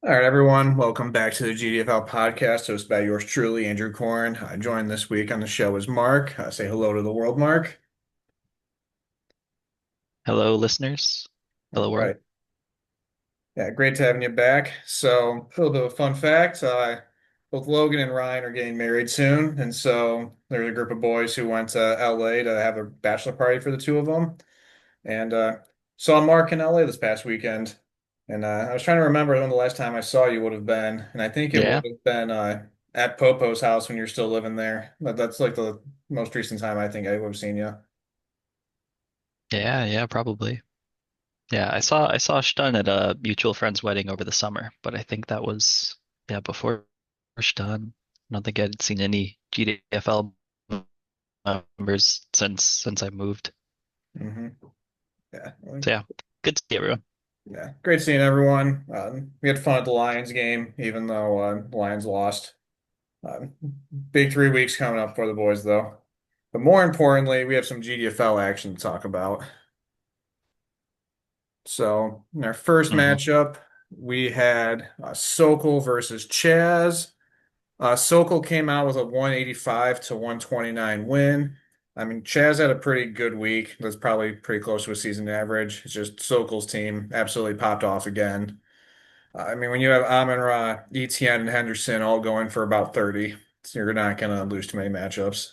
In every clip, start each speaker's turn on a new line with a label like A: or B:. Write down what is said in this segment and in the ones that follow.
A: All right, everyone. Welcome back to the GDFL podcast, hosted by yours truly, Andrew Korn. Joined this week on the show is Mark. Say hello to the world, Mark.
B: Hello, listeners.
A: All
B: Hello, world.
A: right. Yeah, great to having you back. So, a little bit of a fun fact. Both Logan and Ryan are getting married soon. And so there's a group of boys who went to LA to have a bachelor party for the two of them. And saw Mark in LA this past weekend. And I was trying to remember when the last time I saw you would have been. And I think it would
B: Yeah,
A: have been at Popo's house when you're still living there. That's like the most recent time I think I would have seen you.
B: yeah, probably. Yeah, I saw Stun at a mutual friend's wedding over the summer, but I think that was before Stun. I don't think I'd seen any GDFL members since I moved.
A: Hmm. Yeah.
B: So yeah, good to see everyone.
A: Yeah. Great seeing everyone. We had fun at the Lions game, even though the Lions lost. Big 3 weeks coming up for the boys, though. But more importantly, we have some GDFL action to talk about. So in our first
B: Hmm.
A: matchup, we had Sokol versus Chaz. Sokol came out with a 185 to 129 win. I mean, Chaz had a pretty good week. That's probably pretty close to a season average. It's just Sokol's team absolutely popped off again. I mean, when you have Amon-Ra, Etienne, and Henderson all going for about 30, you're not going to lose too many matchups.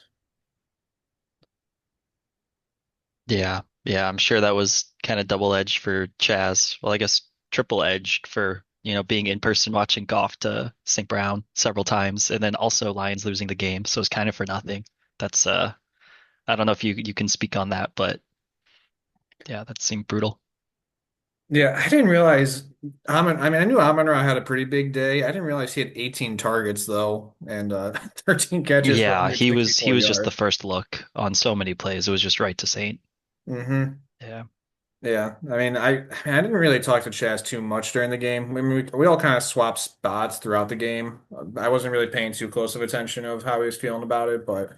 B: Yeah, I'm sure that was kind of double-edged for Chaz. Well, I guess triple-edged for, being in person watching golf to St. Brown several times, and then also Lions losing the game, so it's kind of for nothing. That's I don't know if you can speak on that, but yeah, that seemed brutal.
A: Yeah, I didn't realize I mean, I knew Amon-Ra had a pretty big day. I didn't realize he had 18 targets though, and 13 catches for
B: Yeah, he was he
A: 164
B: was just the
A: yards.
B: first look on so many plays. It was just right to Saint.
A: Hmm.
B: Yeah.
A: Yeah, I didn't really talk to Chaz too much during the game. I mean, we all kind of swapped spots throughout the game. I wasn't really paying too close of attention of how he was feeling about it, but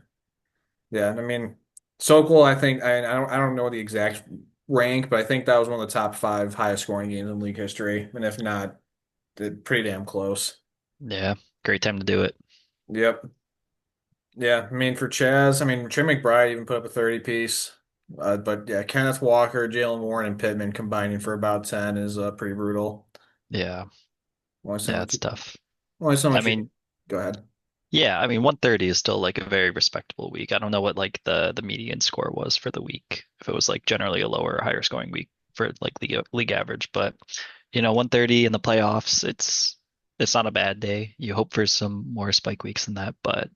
A: yeah, I mean, Sokol, I don't know the exact rank, but I think that was one of the top five highest scoring games in league history, and if not, pretty damn close.
B: Yeah. Great time to do it.
A: Yep. Yeah, I mean for Chaz, I mean Trey McBride even put up a 30 piece. But yeah, Kenneth Walker, Jalen Warren, and Pittman combining for about 10 is pretty brutal.
B: Yeah.
A: Only so
B: Yeah,
A: much.
B: it's tough.
A: Only so
B: I
A: much you can.
B: mean,
A: Go ahead.
B: yeah, I mean 130 is still like a very respectable week. I don't know what like the median score was for the week. If it was like generally a lower or higher scoring week for like league average, but 130 in the playoffs, it's not a bad day. You hope for some more spike weeks than that, but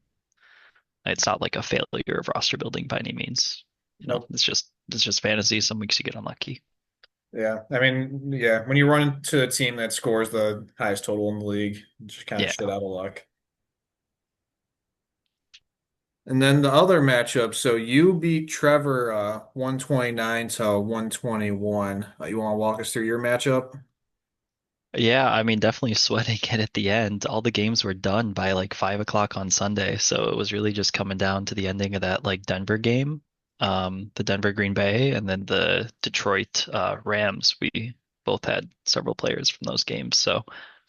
B: it's not like a failure of roster building by any means.
A: Nope.
B: It's just fantasy. Some weeks you get unlucky.
A: Yeah. I mean, yeah, when you run into a team that scores the highest total in the league, it's just kind of
B: Yeah.
A: shit out of luck. And then the other matchup, so you beat Trevor 129 to 121. You want to walk us through your matchup?
B: Yeah, I mean, definitely sweating it at the end. All the games were done by like 5 o'clock on Sunday, so it was really just coming down to the ending of that like Denver game, the Denver Green Bay, and then the Detroit Rams. We both had several players from those games, so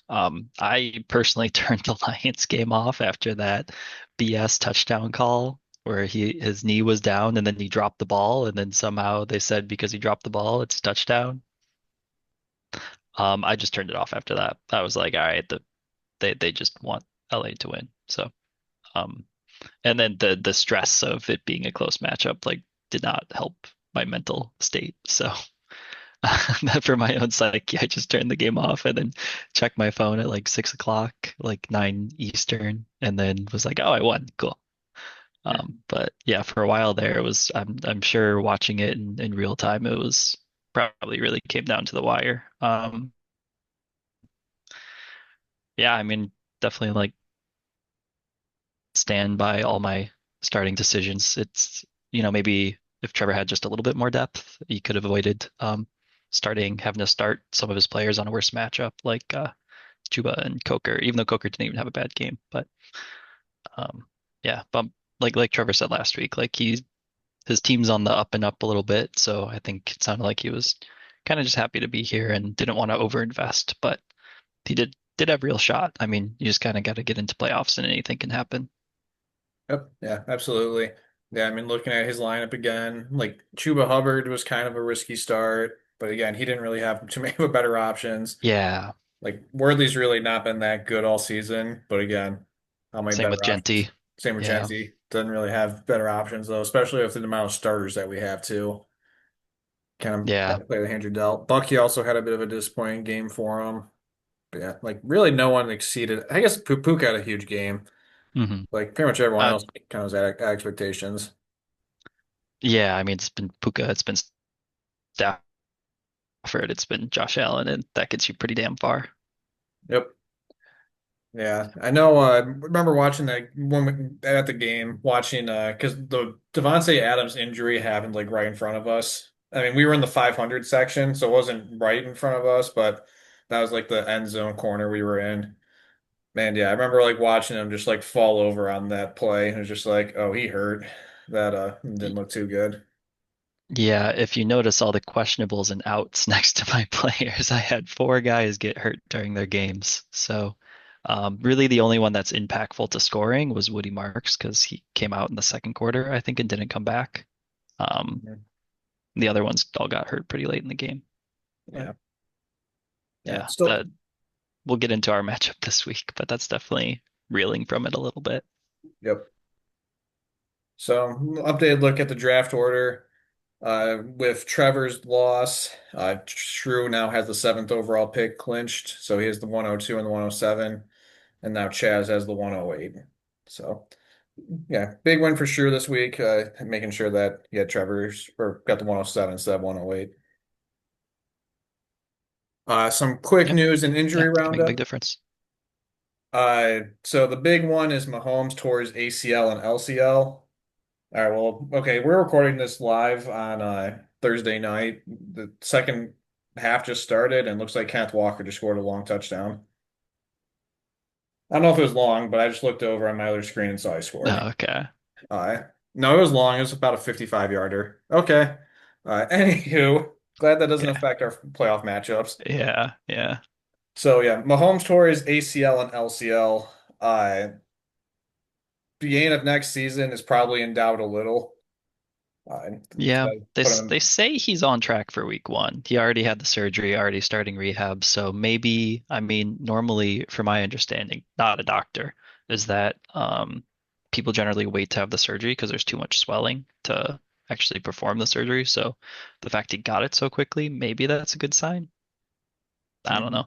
B: I personally turned the Lions game off after that BS touchdown call where his knee was down and then he dropped the ball, and then somehow they said because he dropped the ball, it's touchdown. I just turned it off after that. I was like, all right, they just want LA to win. So, um, and then the stress of it being a close matchup like did not help my mental state. So, for my own psyche, I just turned the game off and then checked my phone at like 6 o'clock, like 9 Eastern, and then was like, oh, I won, cool. But yeah, for a while there, it was I'm sure watching it in real time, it was probably really came down to the wire. Yeah, I mean, definitely like stand by all my starting decisions. It's, maybe if Trevor had just a little bit more depth, he could have avoided starting having to start some of his players on a worse matchup like Chuba and Coker, even though Coker didn't even have a bad game. But yeah, but like Trevor said last week, like his team's on the up and up a little bit, so I think it sounded like he was kind of just happy to be here and didn't want to overinvest, but he did did have real shot. I mean, you just kind of got to get into playoffs and anything can happen.
A: Yep. Yeah, absolutely. Yeah, I mean, looking at his lineup again, like Chuba Hubbard was kind of a risky start, but again, he didn't really have too many better options.
B: Yeah.
A: Like Worthy's really not been that good all season, but again, how many
B: Same with
A: better options?
B: Genty.
A: Same with
B: Yeah.
A: Genty. Doesn't really have better options though, especially with the amount of starters that we have too. Kind of got
B: Yeah.
A: to play the hand you're dealt. Bucky also had a bit of a disappointing game for him. But yeah, like really no one exceeded. I guess Puka had a huge game.
B: hmm
A: Like pretty much everyone
B: Uh,
A: else kind of was at expectations.
B: yeah. I mean, it's been Puka, it's been Stafford, it's been Josh Allen, and that gets you pretty damn far.
A: Yep. Yeah, I know. I remember watching that when at the game, watching because the Devontae Adams injury happened like right in front of us. I mean, we were in the 500 section, so it wasn't right in front of us, but that was like the end zone corner we were in. Man, yeah, I remember like watching him just like fall over on that play. It was just like, oh, he hurt. That didn't look too good.
B: Yeah, if you notice all the questionables and outs next to my players, I had four guys get hurt during their games. So, really the only one that's impactful to scoring was Woody Marks because he came out in the second quarter, I think, and didn't come back. Um,
A: Yeah,
B: the other ones all got hurt pretty late in the game. But
A: yeah, yeah.
B: yeah,
A: Still,
B: that we'll get into our matchup this week, but that's definitely reeling from it a little bit.
A: yep. So, updated look at the draft order. With Trevor's loss, Shrew now has the seventh overall pick clinched, so he has the 102 and the 107, and now Chaz has the 108. So, yeah, big win for Shrew this week, making sure that he had Trevor's or got the 107 instead of 108. Some quick
B: Yep.
A: news and
B: Yeah,
A: injury
B: that can make a big
A: roundup.
B: difference.
A: So the big one is Mahomes tore his ACL and LCL. All right, well, okay, we're recording this live on Thursday night. The second half just started, and looks like Kenneth Walker just scored a long touchdown. I don't know if it was long, but I just looked over on my other screen and saw he scored.
B: Oh, okay.
A: Uh, no, it was long. It was about a 55 yarder. Okay. Anywho, glad that doesn't
B: Yeah.
A: affect our playoff matchups.
B: Yeah. Yeah.
A: So yeah, Mahomes tore his ACL and LCL. Beginning of next season is probably in doubt a little.
B: Yeah,
A: Put him
B: they say he's on track for week one. He already had the surgery, already starting rehab. So maybe, I mean, normally, from my understanding, not a doctor, is that people generally wait to have the surgery because there's too much swelling to actually perform the surgery. So the fact he got it so quickly, maybe that's a good sign. I don't
A: in.
B: know.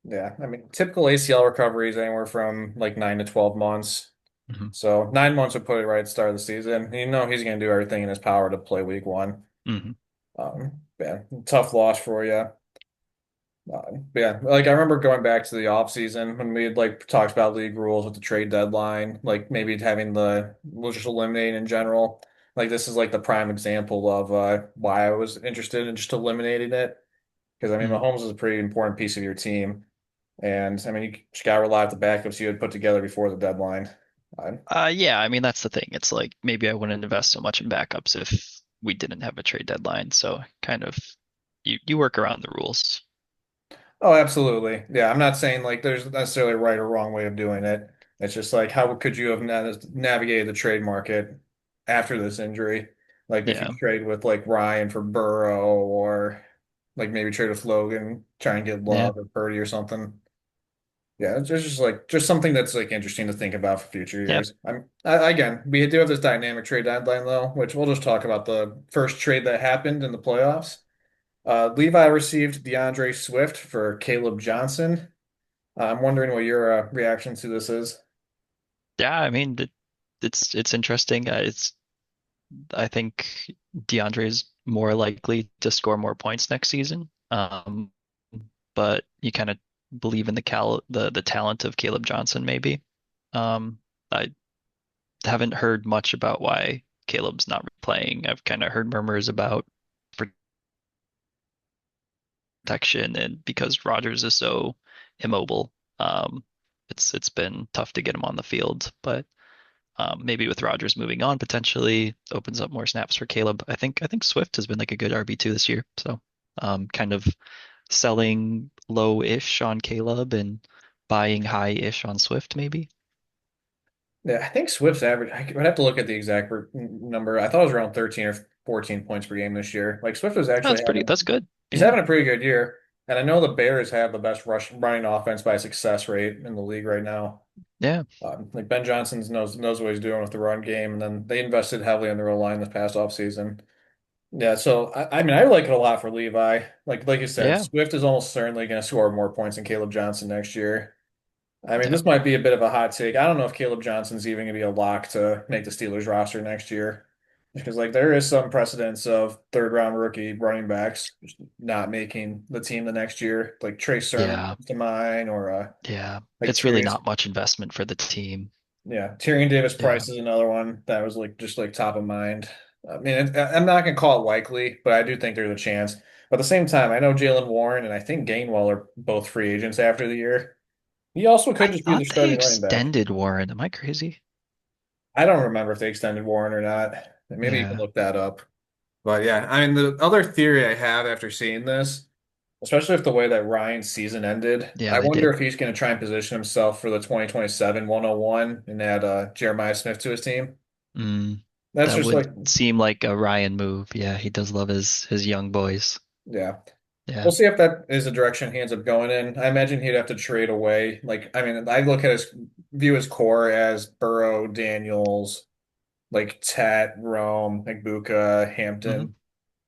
A: Yeah, I mean, typical ACL recovery is anywhere from like 9 to 12 months.
B: hmm
A: So 9 months would put it right at the start of the season. You know he's going to do everything in his power to play week one.
B: hmm
A: Yeah, tough loss for you. Yeah, like I remember going back to the off season when we had like talked about league rules with the trade deadline, like maybe having the we'll just eliminate in general. Like this is like the prime example of why I was interested in just eliminating it. Because I mean,
B: hmm
A: Mahomes is a pretty important piece of your team. And I mean, you just got to rely on the backups you had put together before the deadline. I,
B: Yeah, I mean, that's the thing. It's like maybe I wouldn't invest so much in backups if we didn't have a trade deadline. So kind of you work around the rules.
A: oh, absolutely. Yeah, I'm not saying like there's necessarily a right or wrong way of doing it. It's just like how could you have navigated the trade market after this injury? Like if you
B: Yeah.
A: trade with like Ryan for Burrow or like maybe trade with Logan, try and get
B: Yeah.
A: Love or Purdy or something. Yeah, it's just like just something that's like interesting to think about for future
B: Yeah.
A: years. Again, we do have this dynamic trade deadline though, which we'll just talk about the first trade that happened in the playoffs. Levi received DeAndre Swift for Caleb Johnson. I'm wondering what your reaction to this is.
B: Yeah, I mean it's interesting. It's I think DeAndre is more likely to score more points next season. But you kind of believe in the talent of Caleb Johnson maybe. I haven't heard much about why Caleb's not playing. I've kind of heard murmurs about protection and because Rodgers is so immobile, it's been tough to get him on the field. But maybe with Rodgers moving on, potentially opens up more snaps for Caleb. I think Swift has been like a good RB2 this year. So kind of selling low-ish on Caleb and buying high-ish on Swift, maybe.
A: Yeah, I think Swift's average. I would have to look at the exact number. I thought it was around 13 or 14 points per game this year. Like Swift is actually
B: That's good.
A: he's
B: Yeah.
A: having a pretty good year. And I know the Bears have the best running offense by success rate in the league right now.
B: Yeah.
A: Like Ben Johnson knows what he's doing with the run game, and then they invested heavily in the O line this past offseason. Yeah, so I mean I like it a lot for Levi. Like you said,
B: Yeah.
A: Swift is almost certainly going to score more points than Caleb Johnson next year. I mean,
B: Yeah.
A: this might be a bit of a hot take. I don't know if Caleb Johnson's even going to be a lock to make the Steelers roster next year. Because like there is some precedence of third round rookie running backs just not making the team the next year. Like Trey Sermon
B: Yeah.
A: comes to mind, or
B: Yeah.
A: like
B: It's really
A: Tyrion,
B: not much investment for the team.
A: yeah, Tyrion Davis
B: Yeah.
A: Price is another one that was like just like top of mind. I mean, I'm not going to call it likely, but I do think there's a chance. But at the same time, I know Jalen Warren and I think Gainwell are both free agents after the year. He also
B: I
A: could just be the
B: thought they
A: starting running back.
B: extended Warren. Am I crazy?
A: I don't remember if they extended Warren or not. Maybe you can
B: Yeah.
A: look that up. But yeah, I mean, the other theory I have after seeing this, especially if the way that Ryan's season ended,
B: Yeah,
A: I
B: they
A: wonder
B: did.
A: if he's going to try and position himself for the 2027 101 and add Jeremiah Smith to his team.
B: Mm,
A: That's
B: that
A: just
B: would
A: like,
B: seem like a Ryan move. Yeah, he does love his young boys.
A: yeah. We'll
B: Yeah.
A: see if that is the direction he ends up going in. I imagine he'd have to trade away. Like, I mean, I look at his core as Burrow, Daniels, like Tat, Rome, Igbuka,
B: Hmm.
A: Hampton.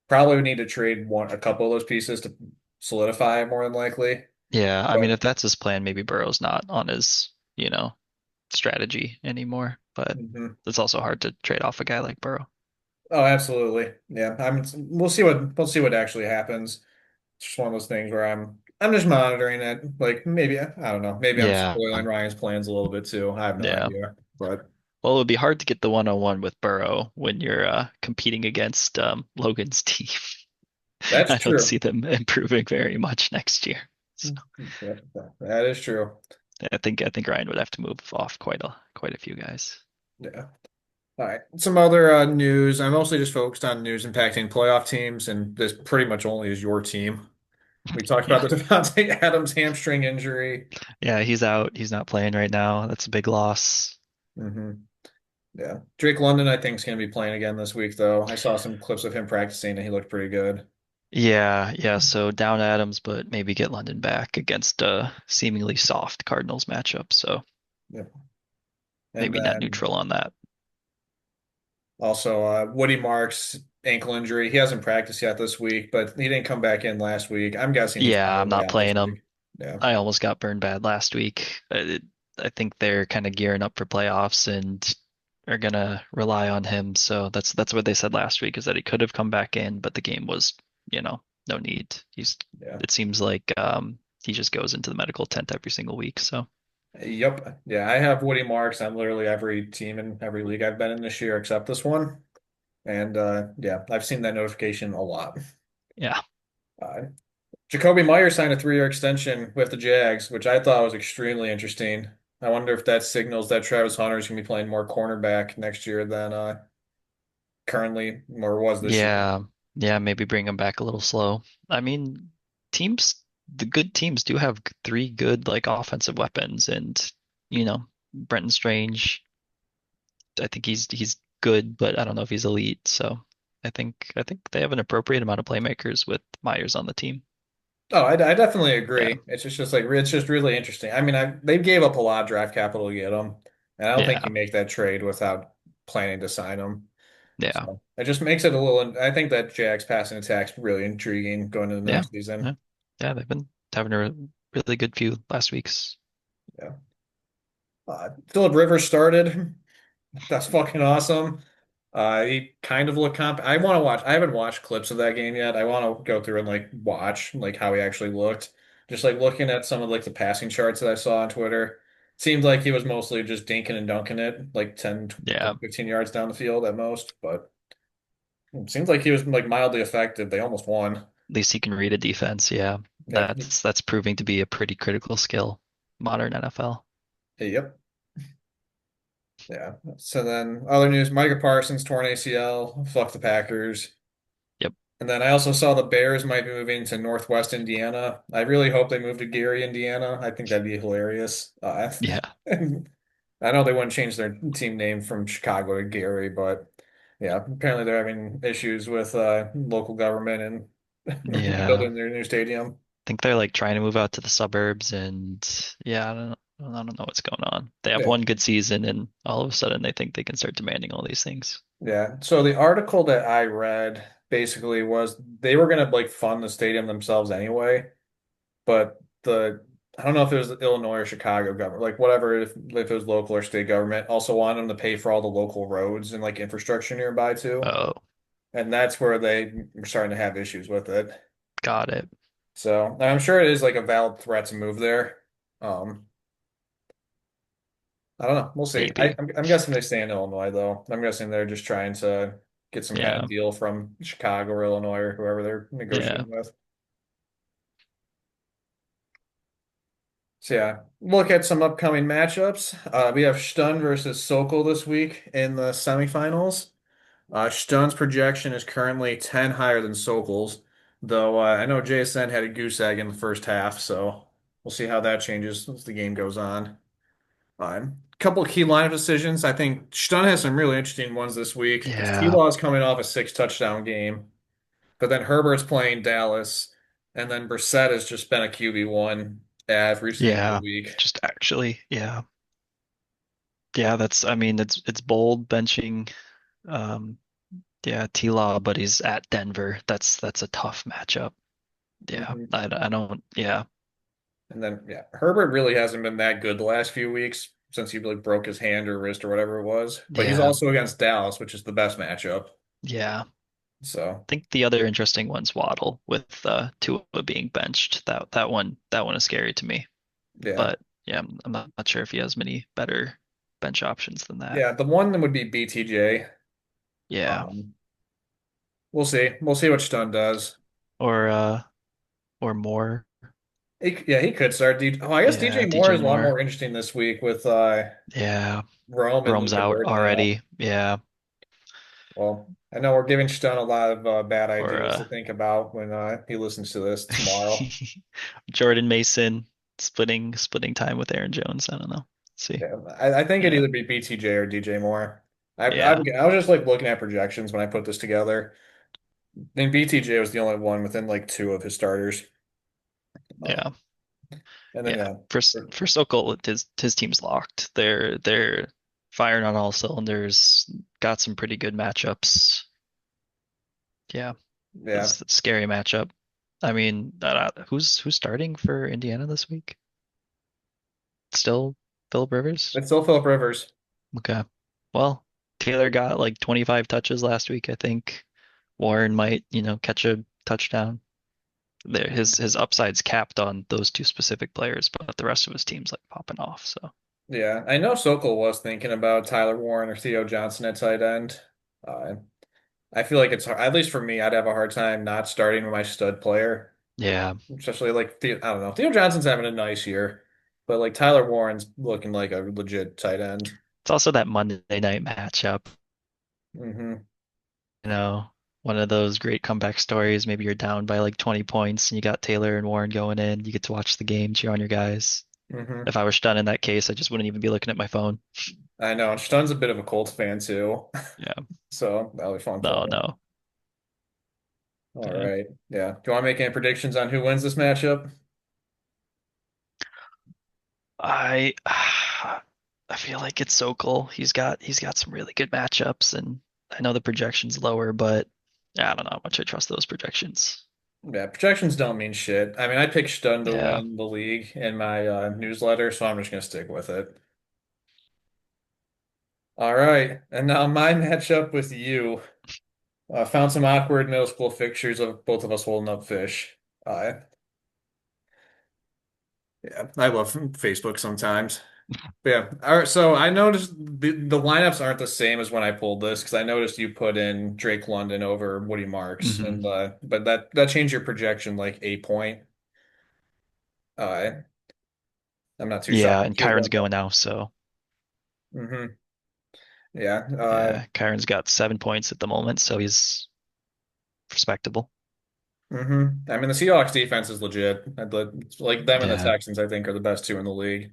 A: Probably would need to trade a couple of those pieces to solidify it more than likely.
B: Yeah, I mean,
A: But
B: if that's his plan, maybe Burrow's not on his, strategy anymore. But
A: mhm.
B: it's also hard to trade off a guy like Burrow.
A: Oh, absolutely. Yeah. We'll see what actually happens. It's just one of those things where I'm just monitoring it. Like maybe I don't know. Maybe I'm
B: Yeah.
A: spoiling Ryan's plans a little bit too. I have no
B: Yeah.
A: idea. But
B: Well, it would be hard to get the one-on-one with Burrow when you're competing against Logan's team.
A: that's
B: I don't
A: true.
B: see them improving very much next year. So
A: Yeah, that is true.
B: I think Ryan would have to move off quite a few guys.
A: Yeah. All right. Some other news. I'm mostly just focused on news impacting playoff teams, and this pretty much only is your team. We talked about
B: Yeah.
A: the Devontae Adams hamstring injury.
B: Yeah, he's out. He's not playing right now. That's a big loss.
A: hmm Yeah. Drake London, I think, is going to be playing again this week, though. I saw some clips of him practicing and he looked pretty good.
B: Yeah, yeah. So down Adams, but maybe get London back against a seemingly soft Cardinals matchup. So
A: Yeah. And
B: maybe net
A: then
B: neutral on that.
A: also Woody Marks ankle injury. He hasn't practiced yet this week, but he didn't come back in last week. I'm guessing he's
B: Yeah, I'm
A: probably
B: not
A: out this
B: playing him.
A: week. Yeah.
B: I almost got burned bad last week. I think they're kind of gearing up for playoffs and are gonna rely on him. So that's what they said last week is that he could have come back in, but the game was, no need.
A: Yeah.
B: It seems like he just goes into the medical tent every single week. So
A: Yep. Yeah, I have Woody Marks on literally every team in every league I've been in this year except this one. And yeah, I've seen that notification a lot.
B: yeah.
A: Uh, Jacoby Meyer signed a 3-year extension with the Jags, which I thought was extremely interesting. I wonder if that signals that Travis Hunter is going to be playing more cornerback next year than currently or was this year.
B: Yeah, yeah, maybe bring him back a little slow. I mean, teams, the good teams do have three good like offensive weapons, and Brenton Strange. I think he's good, but I don't know if he's elite. So I think they have an appropriate amount of playmakers with Myers on the team.
A: Oh, I definitely
B: Yeah,
A: agree. It's just really interesting. I mean, they gave up a lot of draft capital to get him, and I don't think
B: yeah,
A: you make that trade without planning to sign him.
B: yeah,
A: So it just makes it a little. I think that Jags passing attack's really intriguing going into the
B: yeah,
A: next season.
B: yeah, yeah. They've been having a really good few last weeks.
A: Yeah. Philip Rivers started. That's fucking awesome. He kind of looked comp. I want to watch. I haven't watched clips of that game yet. I want to go through and like watch like how he actually looked. Just like looking at some of like the passing charts that I saw on Twitter. Seemed like he was mostly just dinking and dunking it like 10,
B: Yeah,
A: 15 yards down the field at most. But it seems like he was like mildly effective. They almost won.
B: at least he can read a defense. Yeah,
A: Yeah.
B: that's proving to be a pretty critical skill, modern NFL.
A: Yep. Yeah. So then other news, Micah Parsons torn ACL. Fuck the Packers.
B: Yep.
A: And then I also saw the Bears might be moving to Northwest Indiana. I really hope they move to Gary, Indiana. I think that'd be hilarious.
B: Yeah.
A: I know they wouldn't change their team name from Chicago to Gary, but yeah, apparently they're having issues with local government and
B: Yeah.
A: building their new stadium.
B: Think they're like trying to move out to the suburbs and yeah, I don't know what's going on. They have
A: Yeah,
B: one good season and all of a sudden they think they can start demanding all these things.
A: yeah. So the article that I read basically was they were gonna like fund the stadium themselves anyway, but the I don't know if it was the Illinois or Chicago government, like whatever, if it was local or state government, also wanted them to pay for all the local roads and like infrastructure nearby too.
B: Oh,
A: And that's where they were starting to have issues with it.
B: got it.
A: So and I'm sure it is like a valid threat to move there. Um, I don't know. We'll see.
B: Maybe.
A: I'm guessing they stay in Illinois though. I'm guessing they're just trying to get some kind
B: Yeah.
A: of deal from Chicago or Illinois or whoever they're
B: Yeah.
A: negotiating with. So yeah, look at some upcoming matchups. We have Stun versus Sokol this week in the semifinals. Stun's projection is currently 10 higher than Sokol's, though I know JSN had a goose egg in the first half, so we'll see how that changes as the game goes on. Couple of key lineup decisions. I think Stun has some really interesting ones this week because
B: Yeah.
A: T-Law is coming off a six touchdown game, but then Herbert's playing Dallas, and then Brissett has just been a QB1 every single
B: Yeah.
A: week.
B: Just actually, yeah. Yeah, that's I mean it's bold benching yeah, T-Law, but he's at Denver. That's a tough matchup. Yeah.
A: Mhm.
B: I don't yeah.
A: And then, yeah, Herbert really hasn't been that good the last few weeks since he really broke his hand or wrist or whatever it was. But he's
B: Yeah.
A: also against Dallas, which is the best matchup.
B: Yeah.
A: So,
B: Think the other interesting one's Waddle with Tua being benched. That one is scary to me.
A: yeah.
B: But yeah, I'm not sure if he has many better bench options than that.
A: Yeah, the one that would be BTJ.
B: Yeah.
A: Um, we'll see. We'll see what Stun does.
B: Or or more.
A: Yeah, he could start. I guess DJ
B: Yeah,
A: Moore
B: DJ
A: is a lot
B: Moore.
A: more interesting this week with
B: Yeah.
A: Rome and
B: Rome's
A: Luka
B: out
A: Burton out.
B: already. Yeah.
A: Well, I know we're giving Stun a lot of bad
B: Or
A: ideas to think about when he listens to this tomorrow.
B: Jordan Mason splitting time with Aaron Jones. I don't know. Let's see.
A: Yeah, I think it'd
B: Yeah.
A: either be BTJ or DJ Moore.
B: Yeah.
A: I was just like looking at projections when I put this together. I think BTJ was the only one within like two of his starters.
B: Yeah.
A: Um, and then
B: Yeah.
A: yeah,
B: For Sokol, his team's locked. They're firing on all cylinders. Got some pretty good matchups. Yeah.
A: yeah,
B: It's a scary matchup. I mean, who's starting for Indiana this week? Still Philip Rivers?
A: it's still Philip Rivers.
B: Okay. Well, Taylor got like 25 touches last week, I think. Warren might, catch a touchdown. There, his upside's capped on those two specific players, but the rest of his team's like popping off. So
A: Yeah, I know Sokol was thinking about Tyler Warren or Theo Johnson at tight end. Uh, I feel like it's hard, at least for me, I'd have a hard time not starting with my stud player,
B: yeah,
A: especially like I don't know. Theo Johnson's having a nice year, but like Tyler Warren's looking like a legit tight end.
B: it's also that Monday night matchup.
A: Hmm.
B: You know, one of those great comeback stories. Maybe you're down by like 20 points and you got Taylor and Warren going in. You get to watch the game, cheer on your guys.
A: Hmm.
B: If I was done in that case, I just wouldn't even be looking at my phone.
A: I know. Stun's a bit of a Colts fan too,
B: Yeah,
A: so that'll be fun for
B: no,
A: him.
B: no.
A: All
B: Yeah.
A: right. Yeah. Do you want to make any predictions on who wins this matchup?
B: I I feel like it's Sokol. He's got some really good matchups, and I know the projection's lower, but yeah, I don't know how much I trust those projections.
A: Yeah, projections don't mean shit. I mean, I picked Stun to
B: Yeah,
A: win the league in my newsletter, so I'm just gonna stick with it. All right. And now my matchup with you. Found some awkward middle school pictures of both of us holding up fish. Uh, yeah, I love Facebook sometimes. But yeah. All right. So I noticed the lineups aren't the same as when I pulled this because I noticed you put in Drake London over Woody Marks,
B: hmm
A: and but that changed your projection like a point. Uh, I'm not too
B: yeah,
A: shocked
B: and
A: to hear
B: Kyron's
A: about that.
B: going now, so
A: Yeah.
B: yeah, Kyron's got 7 points at the moment, so he's respectable.
A: I mean, the Seahawks defense is legit. Like them and the
B: Yeah,
A: Texans, I think, are the best two in the league.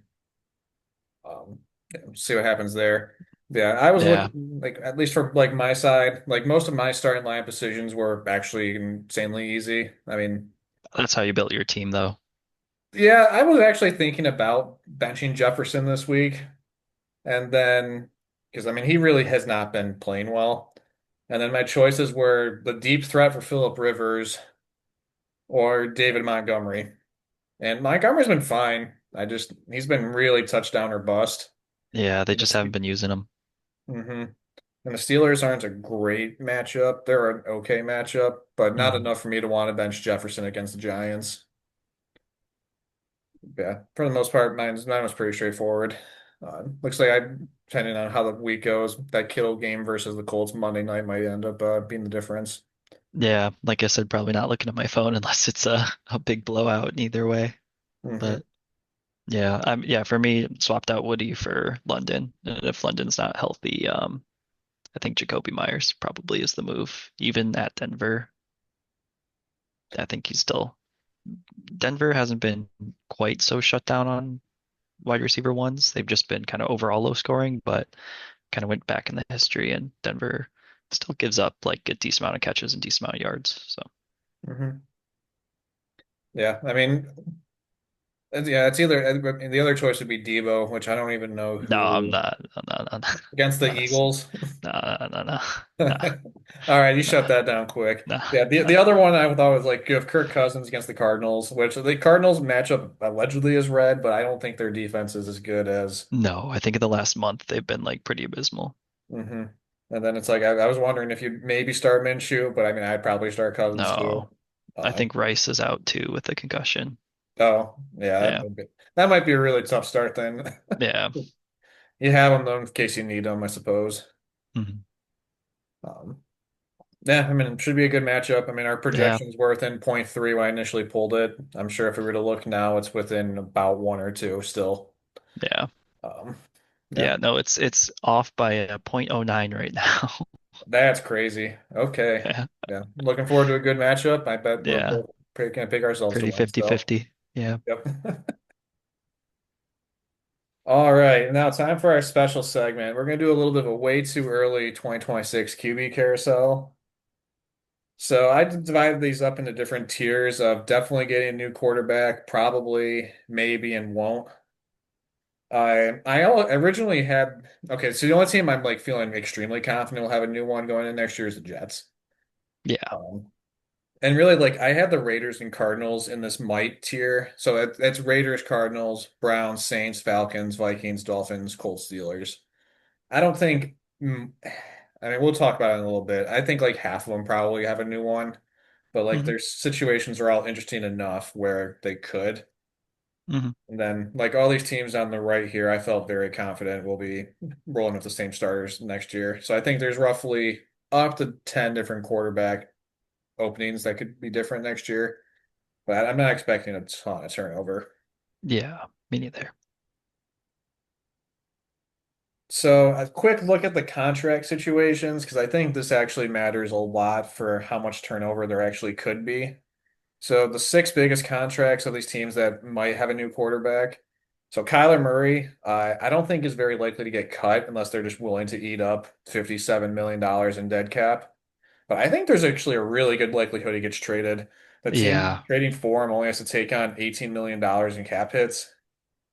A: Um, yeah, see what happens there. Yeah, I was
B: yeah,
A: looking like at least for like my side, like most of my starting line decisions were actually insanely easy. I mean,
B: that's how you built your team, though.
A: yeah, I was actually thinking about benching Jefferson this week, and then because I mean he really has not been playing well, and then my choices were the deep threat for Philip Rivers or David Montgomery, and Montgomery's been fine. He's been really touchdown or bust.
B: Yeah, they
A: And
B: just haven't
A: the,
B: been using them.
A: hmm And the Steelers aren't a great matchup. They're an okay matchup, but not
B: Hmm.
A: enough for me to want to bench Jefferson against the Giants. Yeah, for the most part, mine was pretty straightforward. Looks like depending on how the week goes, that Kittle game versus the Colts Monday night might end up being the difference.
B: Yeah, like I said, probably not looking at my phone unless it's a big blowout in either way.
A: Hmm
B: But yeah, for me, swapped out Woody for London. And if London's not healthy, I think Jacoby Myers probably is the move. Even at Denver, I think he's still Denver hasn't been quite so shut down on wide receiver ones. They've just been kind of overall low scoring, but kind of went back in the history, and Denver still gives up like a decent amount of catches and decent amount of yards. So
A: hmm Yeah, I mean, yeah, it's either the other choice would be Debo, which I don't even know
B: no, I'm
A: who
B: not. I'm not.
A: against the
B: No,
A: Eagles.
B: no.
A: All
B: Nah,
A: right, you shut
B: nah,
A: that down quick.
B: nah,
A: Yeah, the
B: nah.
A: other one I thought was like you have Kirk Cousins against the Cardinals, which the Cardinals matchup allegedly is red, but I don't think their defense is as good as.
B: No, I think in the last month they've been like pretty abysmal.
A: hmm And then it's like I was wondering if you'd maybe start Minshew, but I mean I'd probably start Cousins too.
B: No, I
A: Uh,
B: think Rice is out too with a concussion.
A: oh yeah,
B: Yeah,
A: that might be a really tough start then.
B: yeah.
A: You have them though in case you need them, I suppose.
B: Mhm.
A: Um, Yeah, I mean, it should be a good matchup. I mean, our
B: Yeah,
A: projections were within point 0.3 when I initially pulled it. I'm sure if we were to look now, it's within about one or two still.
B: yeah,
A: Um, yeah,
B: yeah. No, it's off by a point oh 0.09 right now.
A: that's crazy. Okay.
B: Yeah,
A: Yeah, looking forward to a good matchup. I bet we're
B: yeah.
A: both gonna pick ourselves to
B: Pretty
A: win still.
B: 50-50. Yeah.
A: Yep. All right, now time for our special segment. We're gonna do a little bit of a way too early 2026 QB carousel. So I divided these up into different tiers of definitely getting a new quarterback, probably, maybe, and won't. Originally had okay, so the only team I'm like feeling extremely confident will have a new one going in next year is the Jets.
B: Yeah.
A: Um, and really like I had the Raiders and Cardinals in this might tier. So that's Raiders, Cardinals, Browns, Saints, Falcons, Vikings, Dolphins, Colts, Steelers. I don't think I mean we'll talk about it in a little bit. I think like half of them probably have a new one, but like
B: Hmm.
A: their situations are all interesting enough where they could.
B: Hmm.
A: And then, like all these teams on the right here, I felt very confident we'll be rolling with the same starters next year. So I think there's roughly up to 10 different quarterback openings that could be different next year. But I'm not expecting a ton of turnover.
B: Yeah. Me neither.
A: So a quick look at the contract situations, because I think this actually matters a lot for how much turnover there actually could be. So the six biggest contracts of these teams that might have a new quarterback. So Kyler Murray, I don't think is very likely to get cut unless they're just willing to eat up $57 million in dead cap. But I think there's actually a really good likelihood he gets traded. The team
B: Yeah.
A: trading for him only has to take on $18 million in cap hits.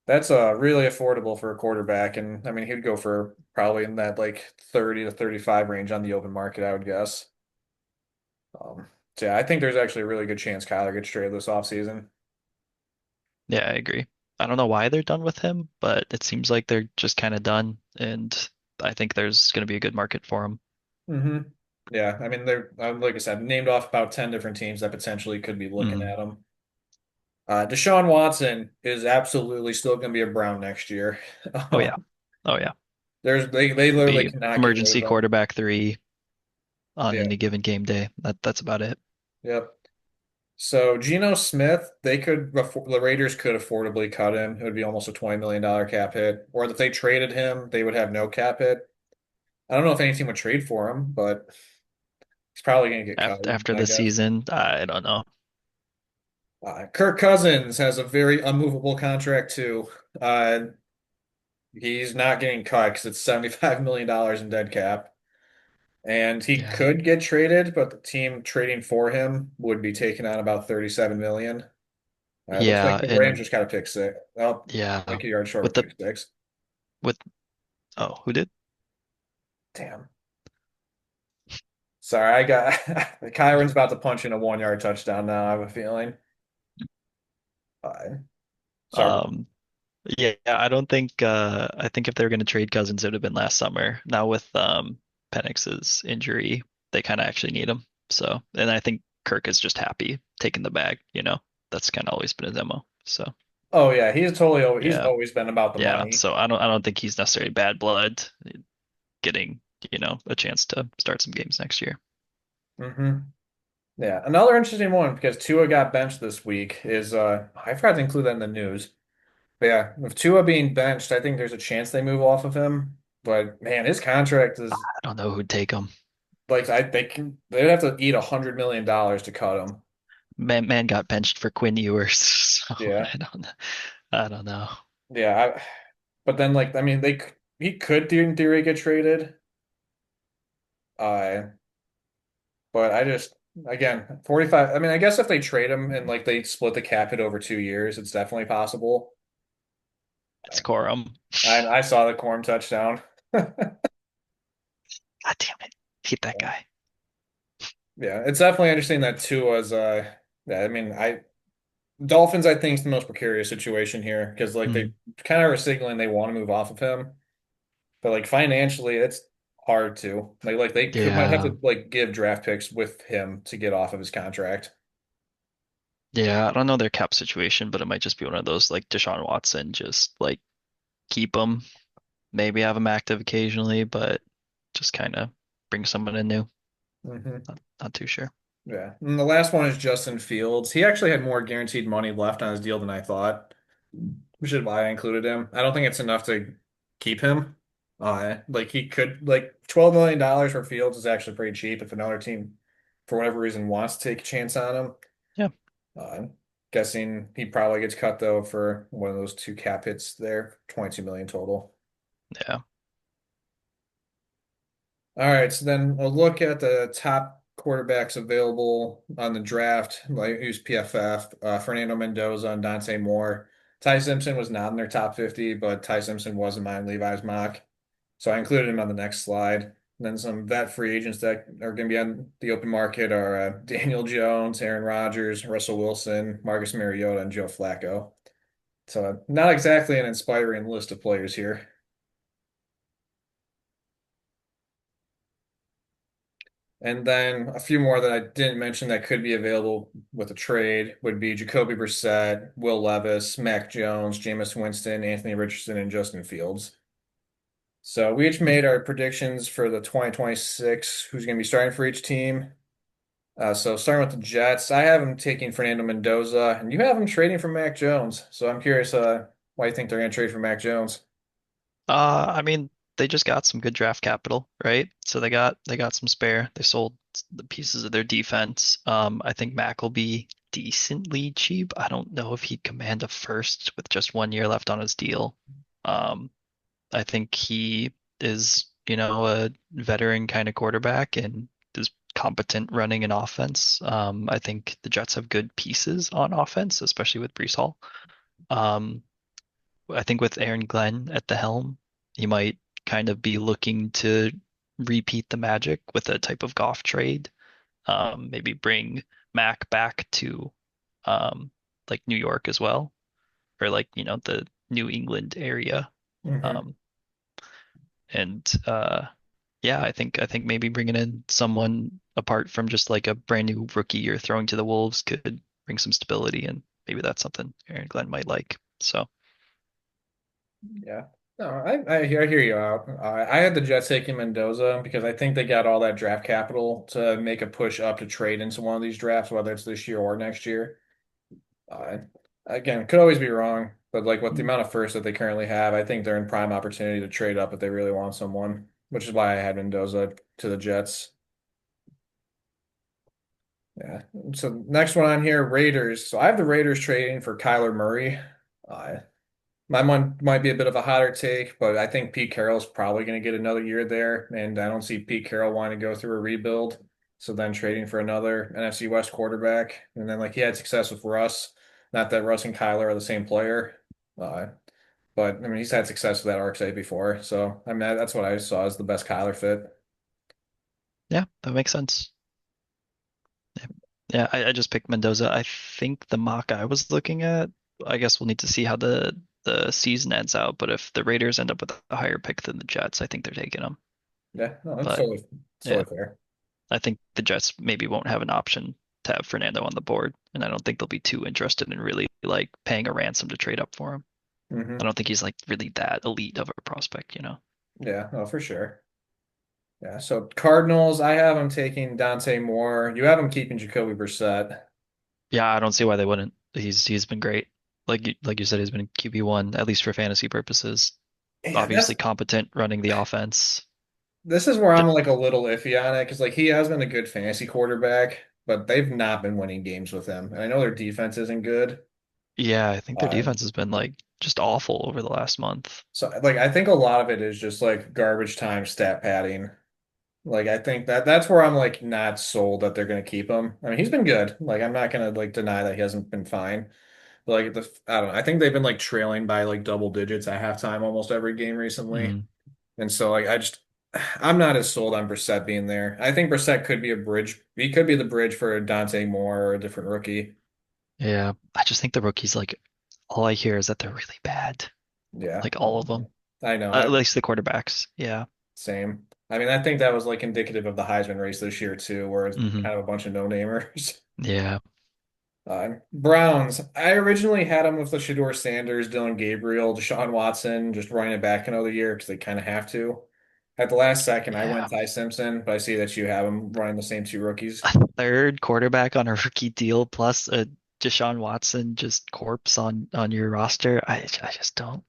A: That's really affordable for a quarterback. And I mean, he'd go for probably in that like 30 to 35 range on the open market, I would guess. Um, so yeah, I think there's actually a really good chance Kyler gets traded this offseason.
B: Yeah, I agree. I don't know why they're done with him, but it seems like they're just kind of done. And I think there's going to be a good market for him.
A: hmm Yeah, I mean, they're like I said, named off about 10 different teams that potentially could be looking
B: Hmm.
A: at them. Deshaun Watson is absolutely still going to be a Brown next year.
B: Oh, yeah. Oh, yeah.
A: They
B: He'll
A: literally
B: be
A: cannot get rid of
B: emergency
A: him.
B: quarterback three on
A: Yeah,
B: any given game day. That's about it.
A: yep. So Geno Smith, the Raiders could affordably cut him. It would be almost a $20 million cap hit. Or if they traded him, they would have no cap hit. I don't know if any team would trade for him, but He's probably going to get cut,
B: After
A: I
B: the
A: guess.
B: season, I don't know.
A: Kirk Cousins has a very unmovable contract too. Uh, he's not getting cut because it's $75 million in dead cap. And he
B: Yeah,
A: could get traded, but the team trading for him would be taking on about 37 million. It looks like
B: yeah,
A: the Rams
B: and
A: just got a pick six. Oh,
B: yeah,
A: like a yard short
B: with
A: of
B: the
A: pick six.
B: with oh, who did?
A: Damn. Sorry, I got Kyron's about to punch in a 1 yard touchdown now, I have a feeling. Uh, sorry.
B: Um, yeah, I don't think I think if they were going to trade Cousins, it would have been last summer. Now with Penix's injury, they kind of actually need him. So, and I think Kirk is just happy taking the bag, you know. That's kind of always been his MO. So,
A: Oh yeah, he's
B: yeah.
A: always been about the
B: Yeah,
A: money.
B: so I don't think he's necessarily bad blood getting, a chance to start some games next year.
A: Hmm. Yeah. Another interesting one because Tua got benched this week is I forgot to include that in the news. But yeah, with Tua being benched, I think there's a chance they move off of him. But man, his contract is
B: I don't know who'd take him.
A: like they'd have to eat $100 million to cut him.
B: Man got benched for Quinn Ewers, so
A: Yeah.
B: I don't know.
A: Yeah, but then like I mean he could in theory get traded. Uh but I just again 45 I mean I guess if they trade him and like they split the cap hit over 2 years, it's definitely possible.
B: It's Corum.
A: I saw the Corm touchdown.
B: God damn it. Hate that guy.
A: Yeah, it's definitely interesting that Tua's yeah, I mean I Dolphins I think is the most precarious situation here because like they
B: Hmm.
A: kind of are signaling they want to move off of him, but like financially it's hard to. Like they could might have
B: Yeah.
A: to like give draft picks with him to get off of his contract.
B: Yeah, I don't know their cap situation, but it might just be one of those like Deshaun Watson, just like keep him, maybe have him active occasionally, but just kind of bring someone in new.
A: Hmm.
B: Not too sure.
A: Yeah. And the last one is Justin Fields. He actually had more guaranteed money left on his deal than I thought, which is why I included him. I don't think it's enough to keep him. Like he could like $12 million for Fields is actually pretty cheap if another team, for whatever reason, wants to take a chance on him.
B: Yeah.
A: I'm guessing he probably gets cut though for one of those two cap hits there, 22 million total.
B: Yeah.
A: All right, so then a look at the top quarterbacks available on the draft, like who's PFF, Fernando Mendoza and Dante Moore. Ty Simpson was not in their top 50, but Ty Simpson was in mine Levi's mock. So I included him on the next slide. And then some vet free agents that are going to be on the open market are Daniel Jones, Aaron Rodgers, Russell Wilson, Marcus Mariota, and Joe Flacco. So not exactly an inspiring list of players here. And then a few more that I didn't mention that could be available with a trade would be Jacoby Brissett, Will Levis, Mac Jones, Jameis Winston, Anthony Richardson, and Justin Fields. So we each made our predictions for the 2026, who's going to be starting for each team. So starting with the Jets, I have them taking Fernando Mendoza, and you have them trading for Mac Jones. So I'm curious why you think they're going to trade for Mac Jones.
B: I mean, they just got some good draft capital, right? So they got some spare. They sold the pieces of their defense. I think Mac will be decently cheap. I don't know if he'd command a first with just 1 year left on his deal. Um, I think he is, a veteran kind of quarterback and is competent running an offense. I think the Jets have good pieces on offense, especially with Breece Hall. Um, I think with Aaron Glenn at the helm, he might kind of be looking to repeat the magic with a type of Goff trade. Maybe bring Mac back to um, like New York as well, or like, the New England area.
A: Hmm.
B: Um, and yeah, I think maybe bringing in someone apart from just like a brand new rookie you're throwing to the Wolves could bring some stability, and maybe that's something Aaron Glenn might like. So
A: Yeah. No, I hear you out. I had the Jets taking Mendoza because I think they got all that draft capital to make a push up to trade into one of these drafts, whether it's this year or next year. Uh, Again, could always be wrong, but like with the amount of first that they currently have, I think they're in prime opportunity to trade up if they really want someone, which is why I had Mendoza to the Jets. Yeah. So next one on here, Raiders. So I have the Raiders trading for Kyler Murray. Uh, my one might be a bit of a hotter take, but I think Pete Carroll's probably going to get another year there, and I don't see Pete Carroll wanting to go through a rebuild. So then trading for another NFC West quarterback, and then like he had success with Russ. Not that Russ and Kyler are the same player, uh, but I mean he's had success with that archetype before. So I mean that's what I saw as the best Kyler fit.
B: Yeah, that makes sense. Yeah, yeah, I just picked Mendoza. I think the mock I was looking at, I guess we'll need to see how the season ends out. But if the Raiders end up with a higher pick than the Jets, I think they're taking them.
A: Yeah, no, that's
B: But yeah,
A: totally fair.
B: I think the Jets maybe won't have an option to have Fernando on the board, and I don't think they'll be too interested in really like paying a ransom to trade up for him. I
A: Hmm.
B: don't think he's like really that elite of a prospect, you know.
A: Yeah, no, for sure. Yeah, so Cardinals, I have them taking Dante Moore. You have them keeping Jacoby Brissett.
B: Yeah, I don't see why they wouldn't. He's been great. Like you said, he's been QB1 at least for fantasy purposes.
A: Yeah,
B: Obviously competent running the offense.
A: this is where
B: J-
A: I'm like a little iffy on it because like he has been a good fantasy quarterback, but they've not been winning games with him. And I know their defense isn't good.
B: Yeah, I think their
A: Uh,
B: defense has been like just awful over the last month.
A: so like I think a lot of it is just like garbage time stat padding. Like I think that's where I'm like not sold that they're gonna keep him. I mean, he's been good. Like I'm not gonna like deny that he hasn't been fine. But like I don't know. I think they've been like trailing by like double digits at halftime almost every game recently.
B: Mm,
A: And so like I'm not as sold on Brissett being there. I think Brissett could be a bridge. He could be the bridge for Dante Moore or a different rookie.
B: yeah, I just think the rookies like all I hear is that they're really bad.
A: Yeah.
B: Like all of them.
A: I know.
B: At least the quarterbacks. Yeah.
A: Same. I mean, I think that was like indicative of the Heisman race this year too, where it's
B: Hmm.
A: kind of a bunch of no-namers.
B: Yeah.
A: Browns. I originally had them with the Shador Sanders, Dylan Gabriel, Deshaun Watson, just running it back another year because they kind of have to. At the last second, I
B: Yeah.
A: went Ty Simpson, but I see that you have them running the same two rookies.
B: A third quarterback on a rookie deal plus a Deshaun Watson just corpse on your roster. I just don't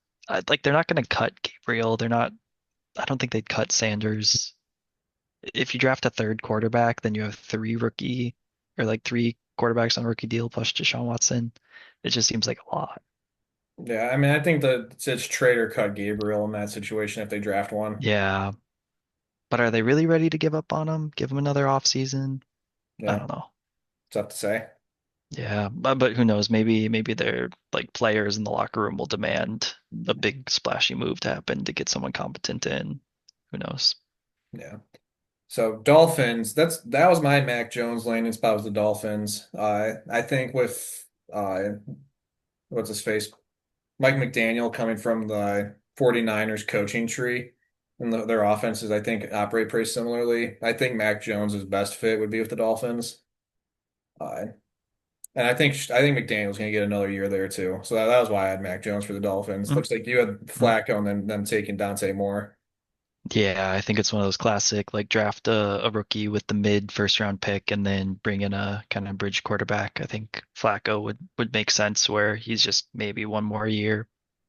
B: like they're not going to cut Gabriel. They're not I don't think they'd cut Sanders. If you draft a third quarterback, then you have three rookie or like three quarterbacks on a rookie deal plus Deshaun Watson. It just seems like a lot.
A: Yeah, I mean, I think that it's trade or cut Gabriel in that situation if they draft one.
B: Yeah, but are they really ready to give up on him? Give him another offseason? I
A: Yeah,
B: don't know.
A: it's tough to say.
B: Yeah, but who knows? Maybe their like players in the locker room will demand a big splashy move to happen to get someone competent in. Who knows?
A: Yeah. So Dolphins, that was my Mac Jones landing spot was the Dolphins. I think with what's his face? Mike McDaniel coming from the 49ers coaching tree and their offenses, I think, operate pretty similarly. I think Mac Jones's best fit would be with the Dolphins. Uh, and I think McDaniel's going to get another year there too. So that was why I had Mac Jones for the Dolphins.
B: Mhm.
A: Looks like you had Flacco and then them taking Dante Moore.
B: Yeah, I think it's one of those classic like draft a rookie with the mid first round pick and then bring in a kind of bridge quarterback. I think Flacco would make sense where he's just maybe one more year.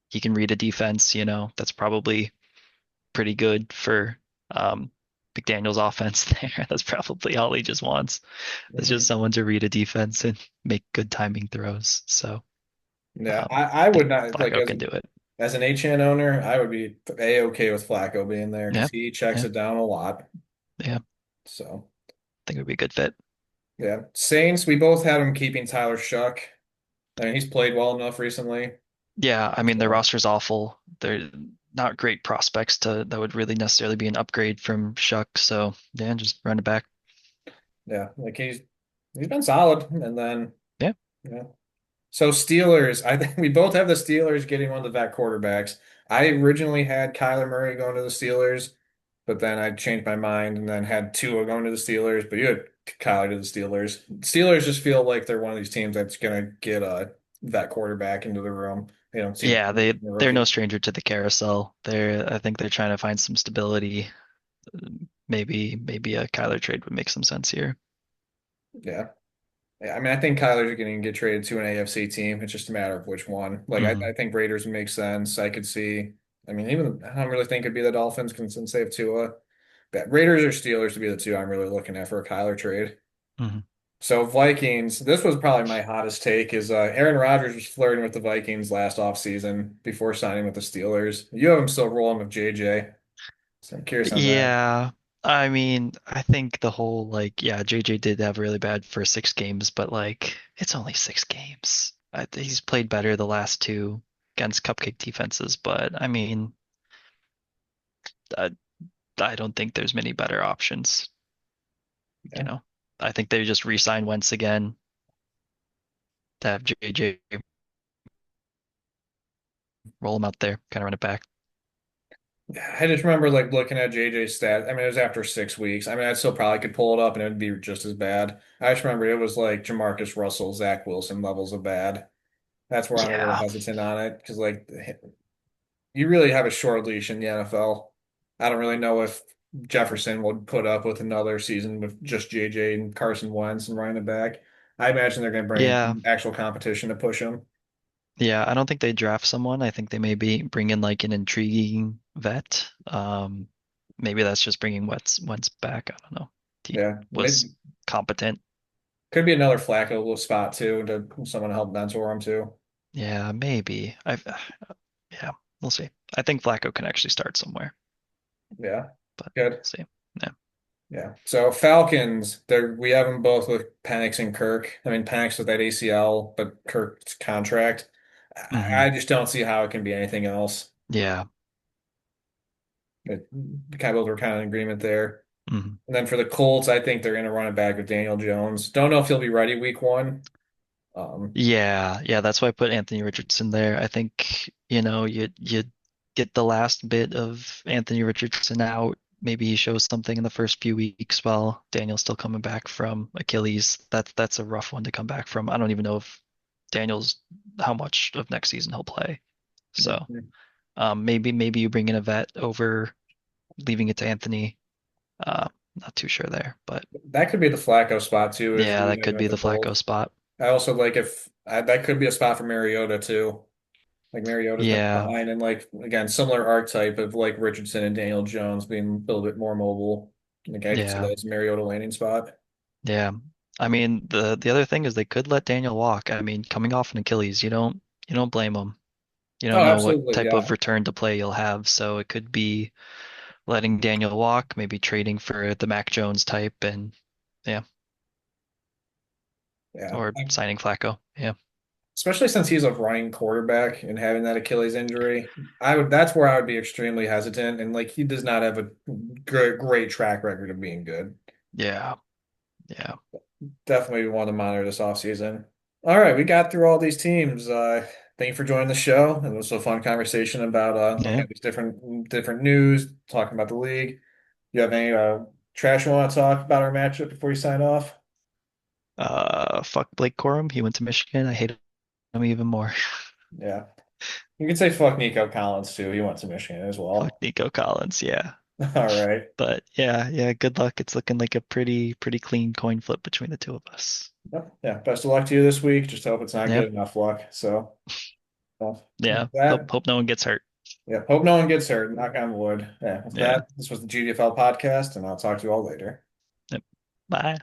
B: He can read a defense, you know, that's probably pretty good for McDaniel's offense there. That's probably all he just wants. It's just
A: Hmm.
B: someone to read a defense and make good timing throws. So
A: Yeah,
B: I
A: I would
B: think
A: not like
B: Flacco can do it.
A: as an HN owner, I would be a-okay with Flacco being there because
B: Yeah,
A: he checks
B: yeah,
A: it down a lot.
B: yeah. I
A: So
B: think it would be a good fit.
A: yeah, Saints. We both had him keeping Tyler Shuck. I mean, he's played well enough recently.
B: Yeah, I mean their
A: So
B: roster's awful. They're not great prospects to that would really necessarily be an upgrade from Shuck. So yeah, just run it back.
A: yeah, like he's been solid. And then
B: Yeah,
A: yeah. So Steelers, I think we both have the Steelers getting one of the vet quarterbacks. I originally had Kyler Murray going to the Steelers, but then I changed my mind and then had Tua going to the Steelers. But you had Kyler to the Steelers. Steelers just feel like they're one of these teams that's gonna get a vet quarterback into the room. They don't seem
B: yeah.
A: to the
B: They're no
A: rookie.
B: stranger to the carousel. I think they're trying to find some stability. Maybe a Kyler trade would make some sense here.
A: Yeah. Yeah, I mean, I think Kyler's going to get traded to an AFC team. It's just a matter of which one. Like, I
B: Hmm.
A: think Raiders would make sense. I could see. I mean, even I don't really think it'd be the Dolphins since they have Tua. But Raiders or Steelers to be the two I'm really looking at for a Kyler trade.
B: Hmm.
A: So Vikings, this was probably my hottest take is Aaron Rodgers was flirting with the Vikings last offseason before signing with the Steelers. You have him still rolling with JJ. So I'm curious on that.
B: Yeah. I mean, I think the whole like, yeah, JJ did have really bad for 6 games, but like, it's only 6 games. He's played better the last two against cupcake defenses, but I mean, I, I don't think there's many better options, you
A: Yeah.
B: know. I think they just re-sign Wentz again to have JJ roll him out there, kind of run it back.
A: I just remember like looking at JJ's stat. I mean, it was after 6 weeks. I mean, I still probably could pull it up and it would be just as bad. I just remember it was like Jamarcus Russell, Zach Wilson levels of bad. That's where I'm a little
B: Yeah.
A: hesitant on it because like you really have a short leash in the NFL. I don't really know if Jefferson would put up with another season with just JJ and Carson Wentz and running it back. I imagine they're going to bring
B: Yeah.
A: in actual competition to push him.
B: Yeah, I don't think they draft someone. I think they maybe bring in like an intriguing vet. Maybe that's just bringing Wentz back. I don't know. He
A: Yeah,
B: was
A: it
B: competent.
A: could be another Flacco little spot too to someone to help mentor him too.
B: Yeah, maybe. Yeah, we'll see. I think Flacco can actually start somewhere,
A: Yeah,
B: but
A: good.
B: we'll see. Yeah.
A: Yeah. So Falcons, there we have them both with Penix and Kirk. I mean, Penix with that ACL, but Kirk's contract.
B: Hmm.
A: I just don't see how it can be anything else.
B: Yeah.
A: It, kind of, we're kind of in agreement there.
B: Hmm.
A: And then for the Colts, I think they're going to run it back with Daniel Jones. Don't know if he'll be ready week one. Um,
B: Yeah, yeah, that's why I put Anthony Richardson there. I think, you get the last bit of Anthony Richardson out. Maybe he shows something in the first few weeks while Daniel's still coming back from Achilles. That's a rough one to come back from. I don't even know if Daniel's how much of next season he'll play. So, maybe you bring in a vet over leaving it to Anthony. Not too sure there, but
A: that could be the Flacco spot too, is
B: yeah, that
A: leaving
B: could
A: with
B: be
A: the
B: the Flacco
A: Colts.
B: spot.
A: I also like if that could be a spot for Mariota too. Like Mariota's been
B: Yeah,
A: fine, and like again, similar archetype of like Richardson and Daniel Jones being a little bit more mobile. Like I could see
B: yeah.
A: that as a Mariota landing spot.
B: Yeah. I mean, the other thing is they could let Daniel walk. I mean, coming off an Achilles, you don't blame him. You
A: Oh,
B: don't know what
A: absolutely,
B: type of
A: yeah,
B: return to play you'll have, so it could be letting Daniel walk, maybe trading for the Mac Jones type and yeah,
A: yeah.
B: or signing Flacco. Yeah.
A: Especially since he's a running quarterback and having that Achilles injury, I would. That's where I would be extremely hesitant. And like he does not have a great track record of being good.
B: Yeah. Yeah.
A: Definitely want to monitor this offseason. All right, we got through all these teams. Thank you for joining the show. It was a fun conversation about looking
B: Yeah.
A: at these different news, talking about the league. You have any trash you want to talk about our matchup before you sign off?
B: Fuck Blake Corum. He went to Michigan. I hate him even more.
A: Yeah, you can say fuck Nico Collins too. He went to Michigan as
B: Fuck
A: well.
B: Nico Collins. Yeah.
A: All right.
B: But yeah, yeah, good luck. It's looking like a pretty clean coin flip between the two of us.
A: Yep. Yeah. Best of luck to you this week. Just hope it's not
B: Yeah.
A: good enough luck. So, well,
B: Yeah.
A: with
B: Hope
A: that,
B: hope no one gets hurt.
A: yeah. Hope no one gets hurt. Knock on wood. Yeah. With
B: Yeah.
A: that, this was the GDFL podcast, and I'll talk to you all later.
B: Yep. Bye.